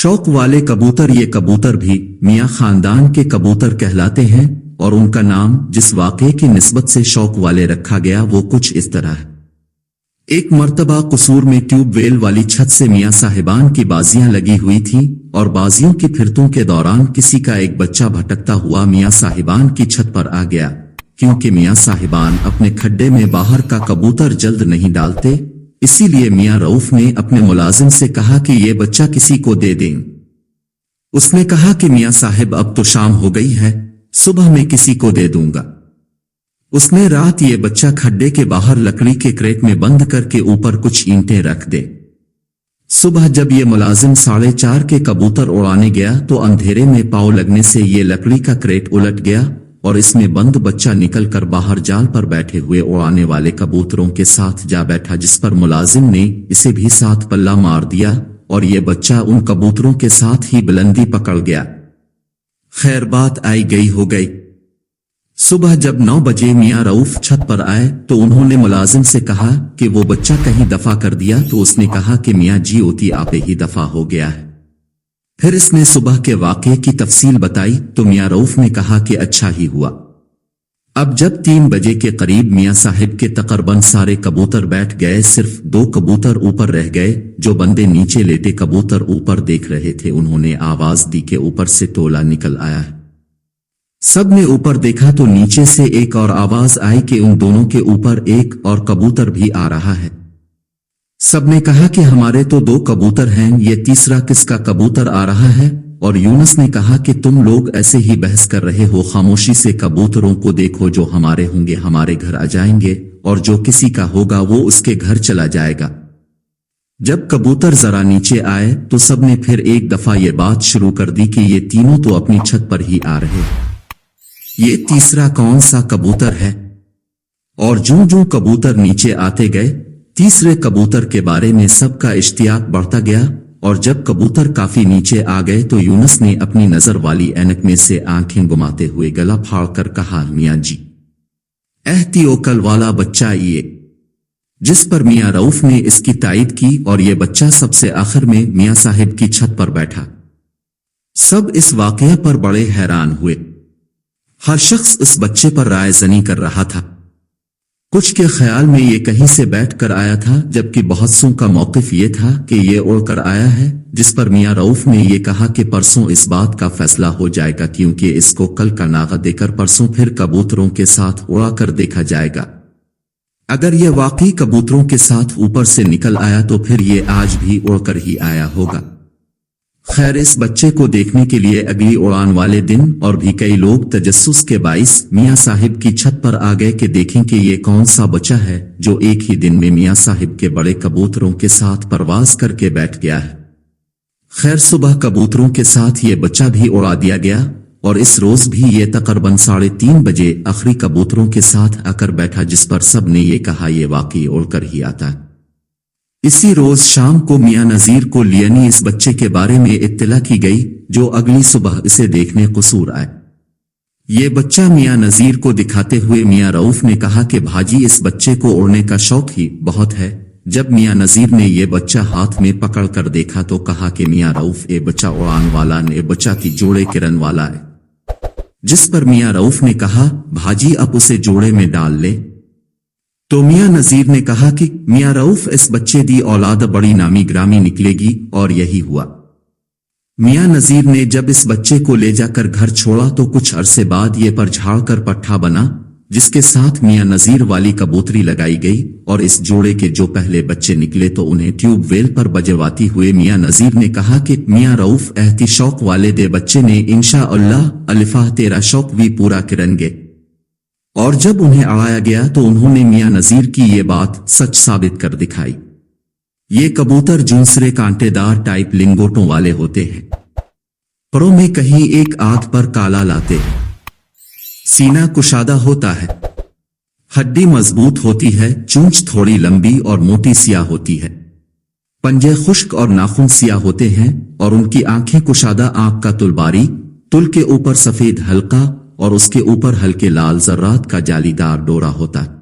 शौक वाले कबूतर। ये कबूतर भी मियाँ खानदान के कबूतर कहलाते हैं और उनका नाम जिस वाक़े की निस्बत से शौक वाले रखा गया वो कुछ इस तरह है। एक मर्तबा कसूर में ट्यूबवेल वाली छत से मियाँ साहिबान की बाजियां लगी हुई थी और बाजियों की फिरतों के दौरान किसी का एक बच्चा भटकता हुआ मियाँ साहिबान की छत पर आ गया। क्योंकि मियाँ साहिबान अपने खड्डे में बाहर का कबूतर जल्द नहीं डालते, इसीलिए मियाँ रऊफ ने अपने मुलाजिम से कहा कि ये बच्चा किसी को दे दें। उसने कहा कि मियाँ साहिब अब तो शाम हो गई है, सुबह मैं किसी को दे दूंगा। उसने रात ये बच्चा खड्डे के बाहर लकड़ी के क्रेट में बंद करके ऊपर कुछ ईंटें रख दे। सुबह जब ये मुलाजिम 4:30 के कबूतर उड़ाने गया तो अंधेरे में पाँव लगने से ये लकड़ी का क्रेट उलट गया और इसमें बंद बच्चा निकलकर बाहर जाल पर बैठे हुए उड़ाने वाले कबूतरों के साथ जा बैठा, जिस पर मुलाजिम ने इसे भी साथ पल्ला मार दिया और ये बच्चा उन कबूतरों के साथ ही बुलंदी पकड़ गया। खैर बात आई गई हो गई। सुबह जब 9 बजे मियाँ रऊफ छत पर आए तो उन्होंने मुलाजिम से कहा कि वो बच्चा कहीं दफा कर दिया, तो उसने कहा कि मियाँ जी ओती आपे ही दफा हो गया है। फिर इसने सुबह के वाक़े की तफसील बताई तो मियाँ रऊफ ने कहा कि अच्छा ही हुआ। अब जब 3 बजे के करीब मियाँ साहिब के तकरीबन सारे कबूतर बैठ गए, सिर्फ 2 कबूतर ऊपर रह गए। जो बंदे नीचे लेटे कबूतर ऊपर देख रहे थे उन्होंने आवाज दी कि ऊपर से टोला निकल आया है। सब ने ऊपर देखा तो नीचे से एक और आवाज आई कि उन दोनों के ऊपर एक और कबूतर भी आ रहा है। सब ने कहा कि हमारे तो 2 कबूतर हैं, ये तीसरा किसका कबूतर आ रहा है? और यूनुस ने कहा कि तुम लोग ऐसे ही बहस कर रहे हो, खामोशी से कबूतरों को देखो, जो हमारे होंगे हमारे घर आ जाएंगे और जो किसी का होगा वो उसके घर चला जाएगा। जब कबूतर जरा नीचे आए तो सबने फिर एक दफा ये बात शुरू कर दी कि ये तीनों तो अपनी छत पर ही आ रहे, ये तीसरा कौन सा कबूतर है? और जूं-जूं कबूतर नीचे आते गए, तीसरे कबूतर के बारे में सबका इश्तियाक बढ़ता गया और जब कबूतर काफी नीचे आ गए तो यूनुस ने अपनी नजर वाली ऐनक में से आंखें घुमाते हुए गला फाड़कर कहा, मियाँ जी एहतियो कल वाला बच्चा ये। जिस पर मियाँ रऊफ ने इसकी तायीद की और ये बच्चा सबसे आखिर में मियाँ साहिब की छत पर बैठा। सब इस वाकये पर बड़े हैरान हुए। हर शख्स इस बच्चे पर राय जनी कर रहा था। कुछ के ख्याल में ये कहीं से बैठ कर आया था, जबकि बहुत सों का मौक़िफ़ ये था कि ये उड़ कर आया है। जिस पर मियाँ रऊफ ने ये कहा कि परसों इस बात का फैसला हो जाएगा, क्योंकि इसको कल का नागा देकर परसों फिर कबूतरों के साथ उड़ा कर देखा जाएगा। अगर ये वाकई कबूतरों के साथ ऊपर से निकल आया तो फिर ये आज भी उड़कर ही आया होगा। खैर इस बच्चे को देखने के लिए अगली उड़ान वाले दिन और भी कई लोग तजस्सुस के बाइस मियाँ साहिब की छत पर आ गए कि देखें कि ये कौन सा बच्चा है जो एक ही दिन में मियाँ साहिब के बड़े कबूतरों के साथ परवाज करके बैठ गया है। खैर सुबह कबूतरों के साथ ये बच्चा भी उड़ा दिया गया और इस रोज भी ये तकरीबन 3:30 बजे आखिरी कबूतरों के साथ आकर बैठा, जिस पर सब ने ये कहा ये वाकई उड़कर ही आता है। इसी रोज शाम को मियाँ नजीर को लियनी इस बच्चे के बारे में इत्तला की गई, जो अगली सुबह इसे देखने कसूर आए। ये बच्चा मियाँ नजीर को दिखाते हुए मियाँ रऊफ ने कहा कि भाजी इस बच्चे को उड़ने का शौक ही बहुत है। जब मियाँ नजीर ने ये बच्चा हाथ में पकड़ कर देखा तो कहा कि मियाँ रऊफ ये बच्चा उड़ान वाला ने बच्चा की जोड़े किरण वाला है। जिस पर मियाँ रऊफ ने कहा भाजी अब उसे जोड़े में डाल ले। तो मियाँ नजीर ने कहा कि मियाँ रऊफ इस बच्चे दी औलाद बड़ी नामी ग्रामी निकलेगी, और यही हुआ। मियाँ नजीर ने जब इस बच्चे को ले जाकर घर छोड़ा तो कुछ अरसे बाद ये पर झाड़ कर पट्ठा बना, जिसके साथ मियाँ नजीर वाली कबूतरी लगाई गई और इस जोड़े के जो पहले बच्चे निकले तो उन्हें ट्यूबवेल पर बजवाती हुए मियाँ नजीर ने कहा कि मियाँ रऊफ एहती शौक वाले दे बच्चे ने इंशाअल्लाह अलिफा तेरा शौक भी पूरा करेंगे। और जब उन्हें अड़ाया गया तो उन्होंने मियाँ नजीर की ये बात सच साबित कर दिखाई। ये कबूतर जूंसरे कांटेदार टाइप लिंगोटों वाले होते हैं, परों में कहीं एक आंख पर काला लाते हैं, सीना कुशादा होता है, हड्डी मजबूत होती है, चूंच थोड़ी लंबी और मोटी सियाह होती है, पंजे खुश्क और नाखून सियाह होते हैं और उनकी आंखें कुशादा आंख का तुलबारी, तुल के ऊपर सफेद हल्का और उसके ऊपर हल्के लाल जर्रात का जालीदार डोरा होता है।